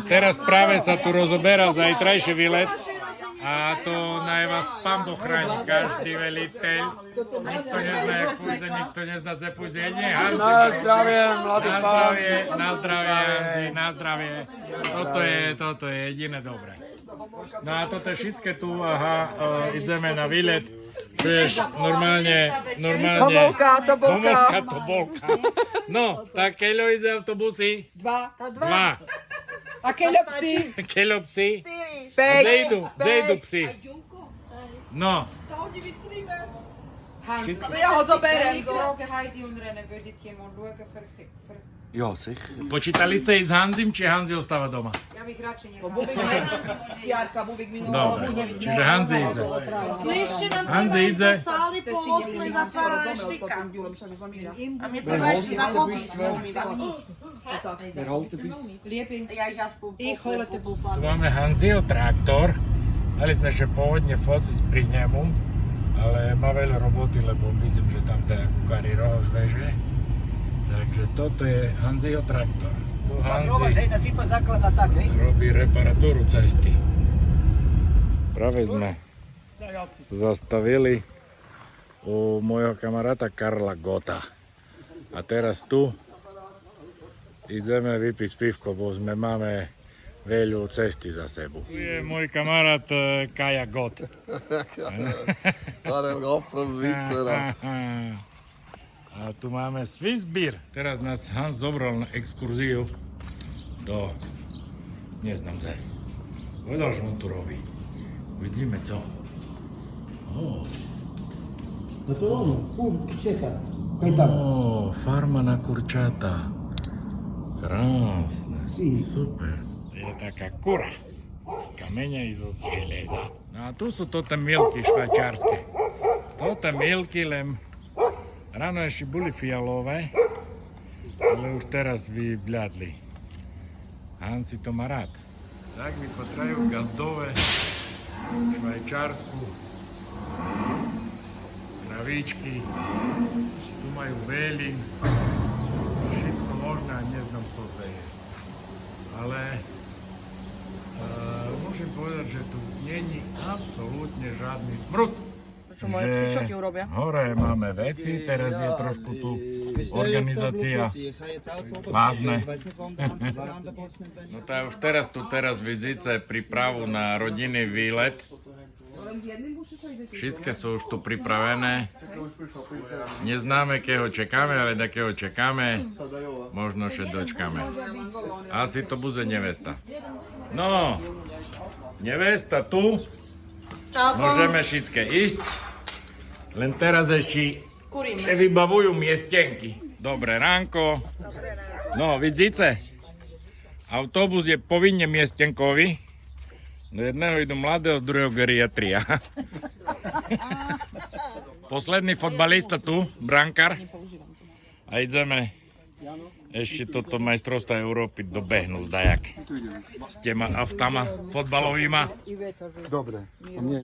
Teraz práve sa tu rozoberá zajtrajší výlet a to naj vás pán Boh chráni, každý veliteľ. Nikto nezná, jak pôjde, nikto nezná, co pôjde. Nie, Hanzi. Na zdravie, mladý pán. Na zdravie, Hanzi, na zdravie. Toto je jediné dobré. No a toto je všetké tu, ideme na výlet. Vieš, normálne... To bolka. No, tak keľo ide autobusy? Dva. A Keľo psi? Päť. Kde idú psi? No. Ja ho zoberiem. Ja, sicher. Počítali ste ísť s Hanzim, či Hanzi ostáva doma? Ja bych radšej nechal. Bubik minulý. Dobre, čiže Hanzi ide. Slyšte nám Hanzi ide. sály po 8 zatvára štika. A my treba ešte zachopiť. Wer holt den Bus? Ja ich aspoň Tu máme Hanziho traktor. Mali sme ešte pôvodne fociť pri nemu, ale má veľa roboty, lebo myslím, že tam nejakú kariéru už veže. Takže toto je Hanziho traktor. Tu Hanzi robí reparatúru cesty. Práve sme sa zastavili u môjho kamaráta Karla Gota. A teraz tu ideme vypiť pivko, bo máme veľu cesty za sebou. Tu je môj kamarát Kaja Got. Arem Gopfer z Vitzera. A tu máme Swiss Beer. Teraz nás Hans zobral na exkurziu do... Neznám sa. Povedal, že on tu robí. Vidíme co. Farma na kurčata. Krásne. Super. Je taká kura. Z kameňa i zo železa. No a tu sú toto milky švajčiarske. Toto milky len... Ráno ešte boli fialové, ale už teraz vybľadli. Hansi to má rád. Tak vypatrajú gazdové, švajčiarsku, travíčky, tu majú veľín, všetko možné a neznám, co to je. Ale môžem povedať, že tu není absolútne žiadny smrud. Čo ti urobia? Hore máme veci, teraz je trošku tu organizácia lázne. No tá už teraz vidíte prípravu na rodinný výlet. Všetky sú už tu pripravené. Neznáme, keho čekáme, ale takého čekáme. Možno še dočkáme. Asi to bude nevesta. No, nevesta tu. Môžeme všetké ísť, len teraz ešte vybavujú miestenky. Dobré ránko. No, vidíte? Autobus je povinne miestenkový. Do jedného idú mladého, do druhého geriatria. Posledný fotbalista tu, brankár. A ideme ešte toto majstrovstvo Európy dobehnú zdajak. S těma aftama fotbalovýma. Dobre.